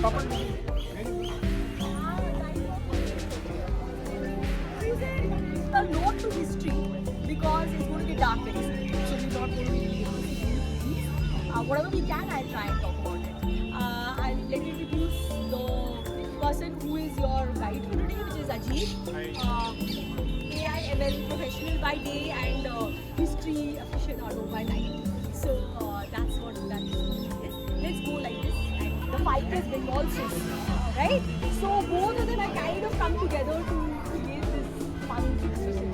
A note to history because it's going to get dark very soon. So we're not going to be able to see whatever we can, I'll try and talk about it. I'll let you introduce the person who is your guide for today, which is Ajit. AI/ML professional by day and history aficionado by night. So that's what that is. Yes. Let's go like this. And the fight is Bengal Swiss, right? So both of them have kind of come together to create this fun situation.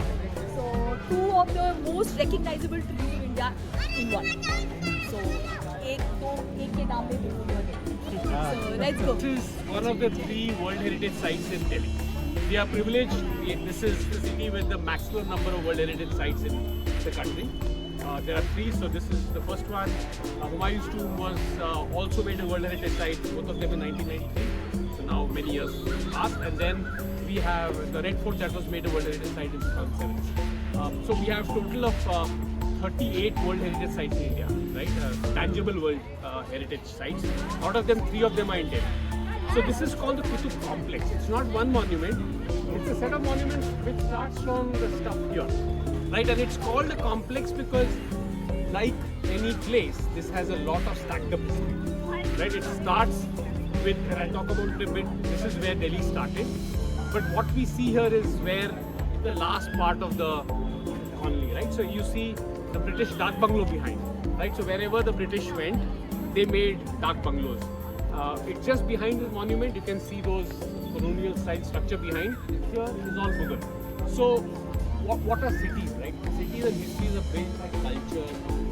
So two of the most recognizable trees of India in one. So एक के नाम पे बिल्कुल बने. So let's go. This is one of the 3 World Heritage Sites in Delhi. We are privileged. This is the city with the maximum number of World Heritage Sites in the country. There are 3, so this is the first one. Humayun's tomb was also made a World Heritage Site, both of them in 1993. So now many years passed, and then we have the Red Fort that was made a World Heritage Site in 2007. So we have total of 38 World Heritage Sites in India, right? Tangible World Heritage Sites. Out of them, 3 of them are in Delhi. So this is called the Qutub Complex. It's not one monument. It's a set of monuments which starts from the stuff here, right? And it's called a complex because, like any place, this has a lot of stacked up history, right? It starts with, and I'll talk about it a bit, this is where Delhi started. But what we see here is where the last part of the colony, right? So you see the British Dak Bungalow behind, right? So wherever the British went, they made Dak Bungalows. It's just behind this monument, you can see those colonial style structure behind. Here is all Mughal. So what are cities, right? Cities and histories are built by culture,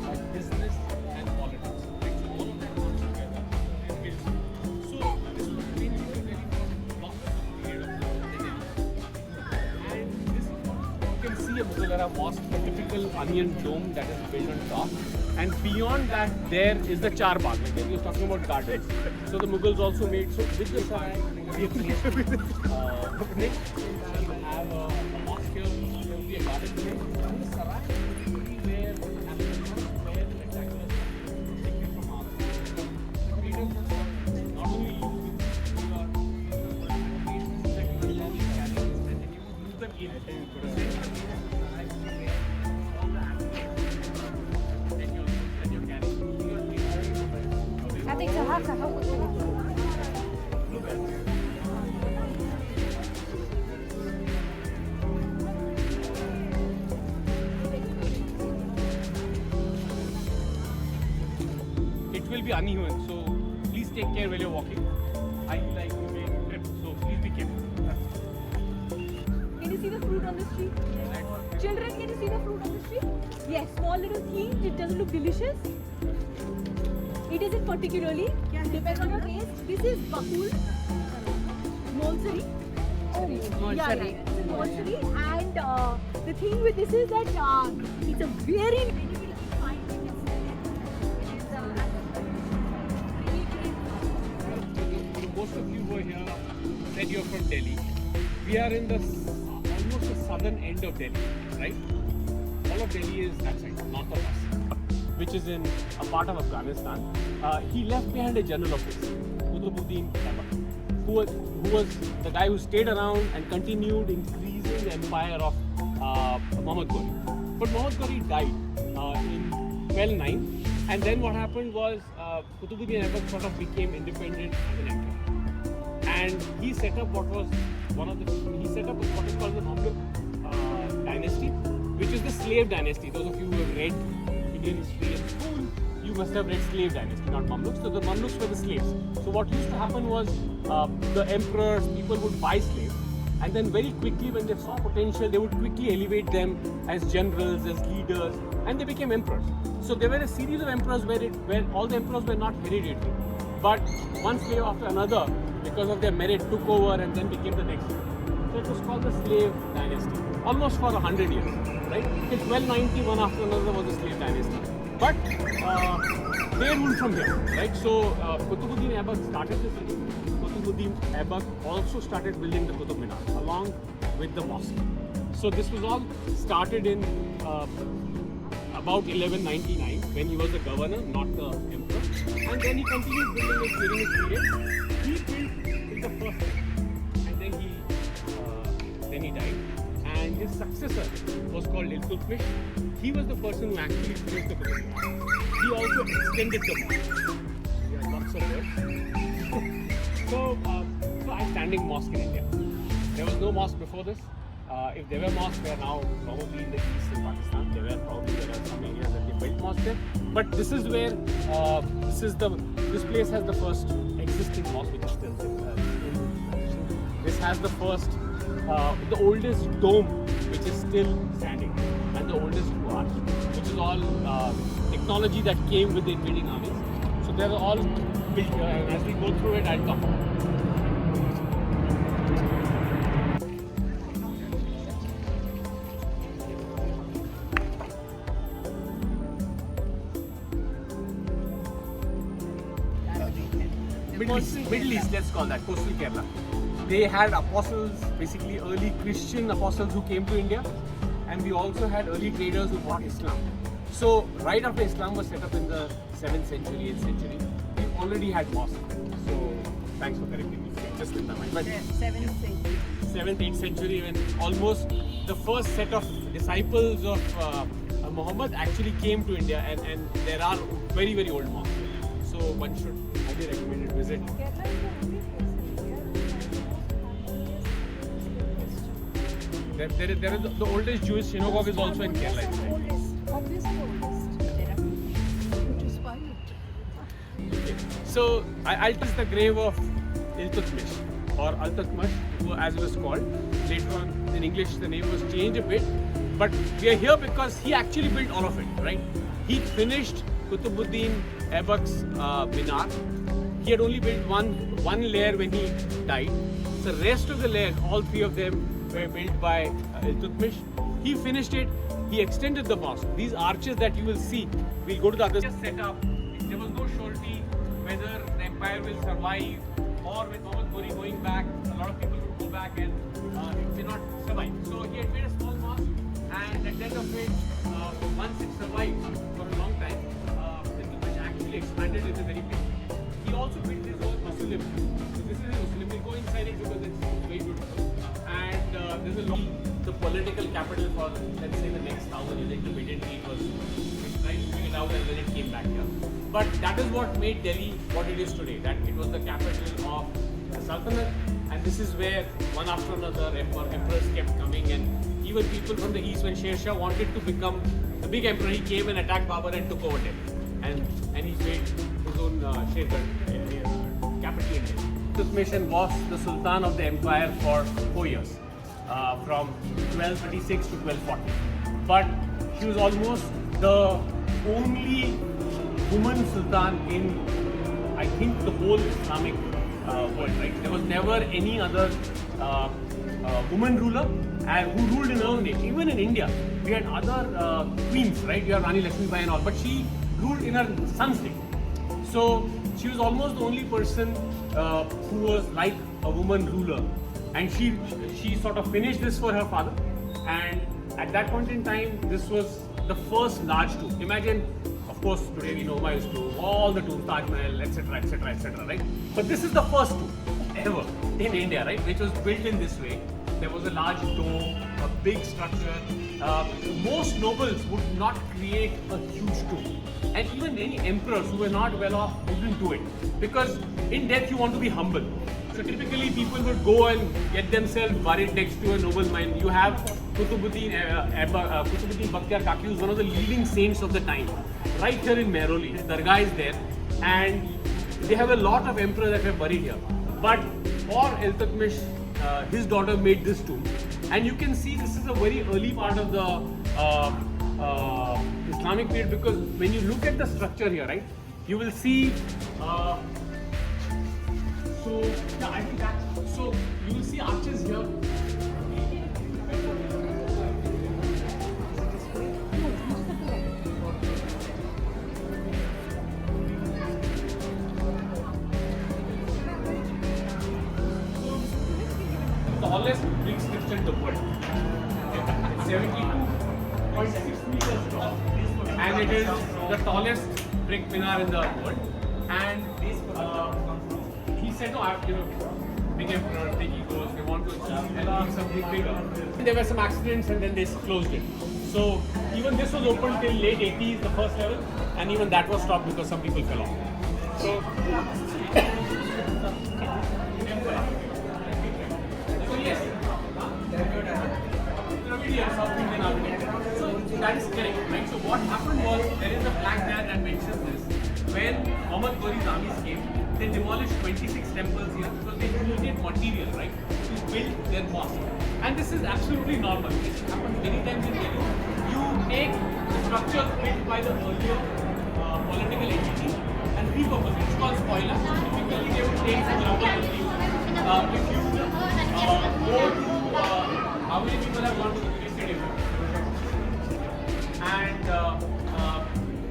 by business and politics. Right? So all of that comes together and builds. So this was really a very long period of time. And this, you can see a Mughal era mosque, a typical onion dome that is built on top. And beyond that, there is the Char Bagh. Like he was talking about gardens. So the Mughals also made. So with the Sarai, we have a mosque here. There will be a garden here. And the Sarai will be where the rectangular taken from our freedom. Not only you, your second and you use them in. It will be uneven, so please take care while you're walking. I like to make trips, so please be careful. Can you see the fruit on the tree? Children, can you see the fruit on the tree? Yes, small little thing. It doesn't look delicious. It isn't particularly. Depends on your taste. This is bakul, molsari. Molsari. It's a molsari. And the thing with this is that it's a very fine thing. Most of you who are here said you're from Delhi. We are in the almost the southern end of Delhi, right? All of Delhi is that side, north of us, which is in a part of Afghanistan. He left behind a general office, Qutb-ud-din Aibak, who was the guy who stayed around and continued increasing the empire of Muhammad Ghori. But Muhammad Ghori died in 1209, and then what happened was Qutb-ud-din Aibak sort of became independent as an emperor, and he set up what is called the Mamluk dynasty, which is the slave dynasty. Those of you who have read Indian history in school, you must have read slave dynasty, not Mamluks. So the Mamluks were the slaves. So what used to happen was the emperors, people would buy slaves, and then very quickly when they saw potential, they would quickly elevate them as generals, as leaders, and they became emperors. So there were a series of emperors where all the emperors were not hereditary, but one slave after another, because of their merit, took over and then became the next. So it was called the slave dynasty, almost for 100 years, right? Till 1290, one after another was the slave dynasty. But they ruled from here, right? So Qutb-ud-din Aibak started the city. Qutb-ud-din Aibak also started building the Qutub Minar along with the mosque. So this was all started in about 1199 when he was the governor, not the emperor. And then he continued building it during his period. He built in the first time, and then he died. And his successor was called Iltutmish. He was the person who actually finished the Qutub Minar. He also extended the mosque. Yeah, lots of words. So I'm standing mosque in India. There was no mosque before this. If there were mosques, they are now probably in the east in Pakistan. There are some areas that they built mosques there. But this is where this place has the first existing mosque which is still there. This has the first, the oldest dome which is still standing, and the oldest arch, which is all technology that came with the invading armies. So they are all built here, and as we go through it, I'll talk about it. Middle East, let's call that, coastal Kerala. They had apostles, basically early Christian apostles who came to India, and we also had early traders who brought Islam. So right after Islam was set up in the 7th century, 8th century, we already had mosques. So thanks for correcting me, just in my mind. But 7th century. 7th, 8th century, when almost the first set of disciples of Muhammad actually came to India, and there are very, very old mosques. So one should highly recommend it visit. Kerala is the only place in India There is the oldest Jewish synagogue is also in Kerala. Obviously oldest. There are which is fine. Okay. So I'll touch the grave of Iltutmish, or Iltutmish, as it was called. Later on in English the name was changed a bit, but we are here because he actually built all of it, right? He finished Qutb-ud-din Aibak's Minar. He had only built one layer when he died. The rest of the layers, all three of them, were built by Iltutmish. He finished it. He extended the mosque. These arches that you will see, we'll go to the other just set up. There was no surety whether the empire will survive, or with Muhammad Ghori going back, a lot of people would go back and it may not survive. So he had made a small mosque, and at the end of it, once it survived for a long time, Iltutmish actually expanded it very big. He also built his own Muslim. So this is a Muslim. We'll go inside it because it's very beautiful. And there's a lot. The political capital for, let's say, the next 1,000 years. Intermittently it was trying to figure it out, and then it came back here. But that is what made Delhi what it is today. That it was the capital of the Sultanate, and this is where one after another emperors kept coming, and even people from the east, when Sher Shah wanted to become the big emperor, he came and attacked Babur and took over Delhi, and he made his own Shergarh capital in Delhi. Iltutmish was the Sultan of the empire for 4 years, from 1236 to 1240. But she was almost the only woman Sultan in, I think, the whole Islamic world, right? There was never any other woman ruler who ruled in her own name. Even in India, we had other queens, right? We had Rani Lakshmibai and all, but she ruled in her son's name. So she was almost the only person who was like a woman ruler, and she sort of finished this for her father. And at that point in time, this was the first large tomb. Imagine, of course, today we know Humayun's tomb, all the tombs, Taj Mahal, etc., etc., etc., right? But this is the first tomb ever in India, right? Which was built in this way. There was a large dome, a big structure. Most nobles would not create a huge tomb, and even any emperors who were not well off wouldn't do it, because in death you want to be humble. So typically people would go and get themselves buried next to a noble mine. You have Qutb-ud-din Bakhtiyar Kaki, who's one of the leading saints of the time, right here in Mehroli. His dargah is there, and they have a lot of emperors that were buried here. But for Iltutmish, his daughter made this tomb, and you can see this is a very early part of the Islamic period, because when you look at the structure here, right, you will see. I think that. So you will see arches here. The tallest brick structure in the world. It's 72.6 meters tall. and it is the tallest brick minar in the world. And he said, no, big emperor, big egos, they want to achieve something bigger. And there were some accidents and then they closed it. So even this was open till late 80s, the first level, and even that was stopped because some people fell off. So yes, South Indian architecture. So that is correct, right? So what happened was, there is a plaque there that mentions this. When Muhammad Ghori's armies came, they demolished 26 temples here because they needed material, right, to build their mosque. And this is absolutely normal. This happens many times in Delhi. You take the structures built by the earlier political entity and repurpose it. It's called spoiler. Typically, they would take some rubble and leave. If you go to, how many people have gone to the Great Stadium? And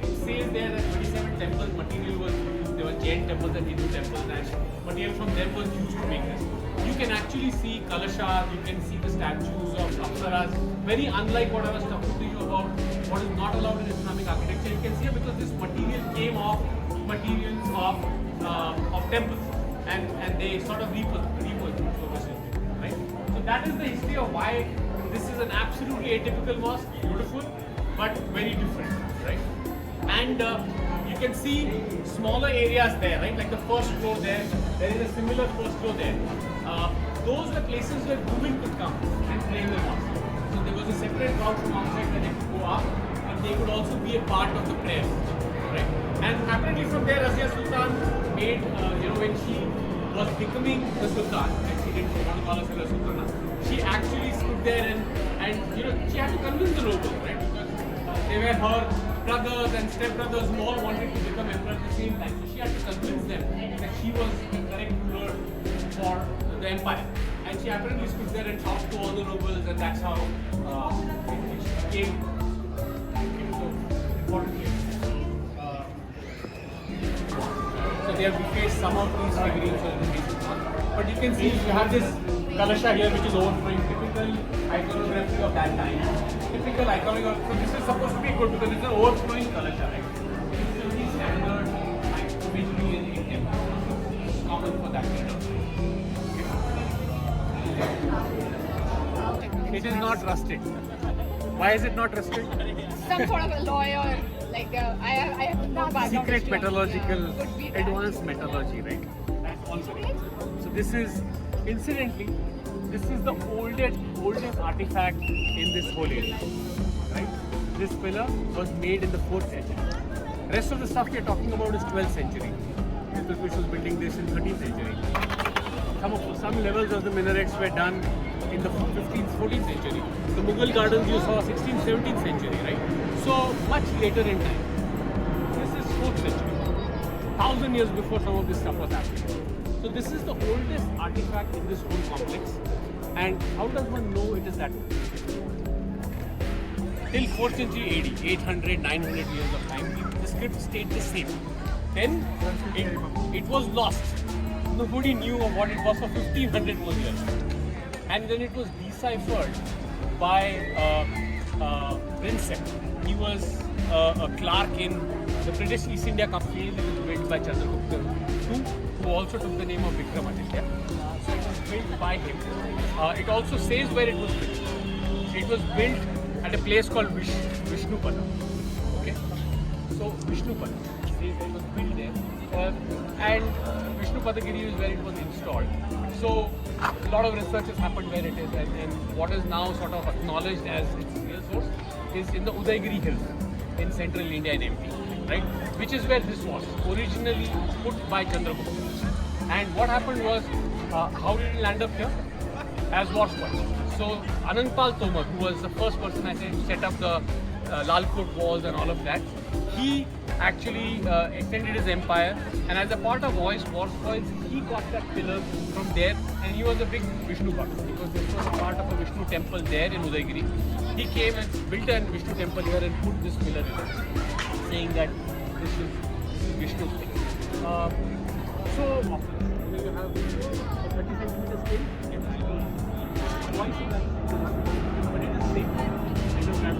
it says there that 27 temples material was used. There were Jain temples and Hindu temples, and material from them was used to make this. You can actually see kalashas, you can see the statues of apsaras, very unlike what I was talking to you about, what is not allowed in Islamic architecture. You can see it because this material came off materials of temples, and they sort of repurposed it, right? So that is the history of why this is an absolutely atypical mosque, beautiful, but very different, right? And you can see smaller areas there, right? Like the first floor there is a similar first floor there. Those were places where women could come and pray in the mosque. So there was a separate route from outside where they could go up, and they could also be a part of the prayer, right? And apparently from there, Razia Sultan made, when she was becoming the Sultan, and she didn't want to call herself a Sultana, she actually stood there and she had to convince the nobles, right? Because they were her brothers and stepbrothers who all wanted to become emperor at the same time. So she had to convince them that she was the correct ruler for the empire. And she apparently stood there and talked to all the nobles, and that's how it became so important. So they have defaced some of these figurines of the faces. But you can see you have this kalasha here which is overflowing, typical iconography of that time. Typical iconography. So this is supposed to be good because it's an overflowing kalasha, right? This is the standard iconography in temple. It's common for that kind of thing. It is not rusted. Why is it not rusted? Some sort of a lawyer, like I have no background. Secret metallurgical, advanced metallurgy, right? That's also it. So this is, incidentally, this is the oldest artifact in this whole area, right? This pillar was made in the 4th century. Rest of the stuff we are talking about is 12th century. Iltutmish was building this in 13th century. Some levels of the minarets were done in the 15th, 14th century. The Mughal gardens you saw 16th, 17th century, right? So much later in time. This is 4th century. 1,000 years before some of this stuff was happening. So this is the oldest artifact in this whole complex. And how does one know it is that old? Till 4th century AD, 800, 900 years of time, the script stayed the same. Then it was lost. Nobody knew of what it was for 1500 more years. And then it was deciphered by Prinsep. He was a clerk in the British East India Company. It was built by Chandragupta II, who also took the name of Vikramaditya. So it was built by him. It also says where it was built. It was built at a place called Vishnupada. Okay? So Vishnupada says it was built there. And Vishnupadagiri is where it was installed. So a lot of research has happened where it is, and what is now sort of acknowledged as its real source is in the Udaigiri Hills in central India in MP, right? Which is where this was originally put by Chandragupta. And what happened was, how did it land up here? As war spoils. So Anandpal Tomar, who was the first person I said to set up the Lalkot walls and all of that, he actually extended his empire, and as a part of war spoils, he got that pillar from there, and he was a big Vishnu Bhakt because this was a part of a Vishnu temple there in Udaigiri. He came and built a Vishnu temple here and put this pillar in it, saying that this is Vishnu's thing. So you have a 30 centimeter scale, twice in that, but it is safe. It is not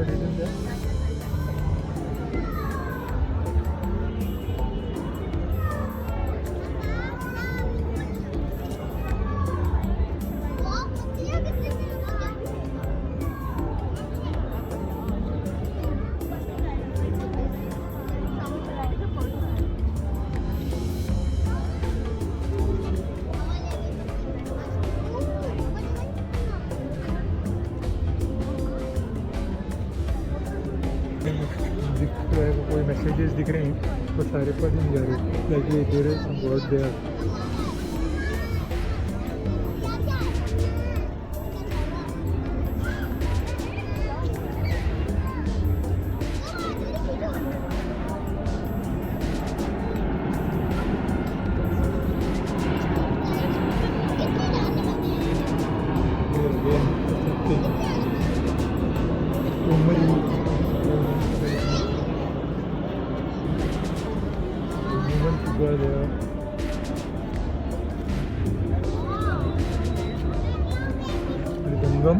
written there? दिख रहा है कोई messages दिख रहे हैं तो सारे पढ़ नहीं जा रहे लाइक ये there is some word there Gangam.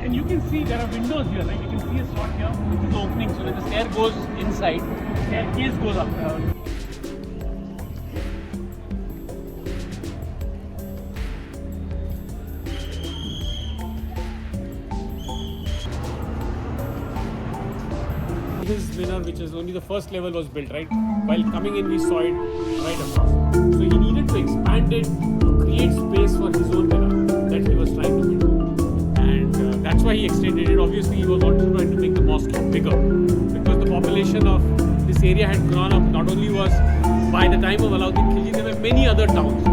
And you can see there are windows here, like you can see a slot here, which is opening, so when the stair goes inside, the staircase goes up. This minar, which is only the first level, was built, right? While coming in, we saw it right across. So he needed to expand it to create space for his own minar that he was trying to build. And that's why he extended it. Obviously, he was also trying to make the mosque bigger because the population of this area had grown up. Not only was by the time of Alauddin Khilji, there were many other towns.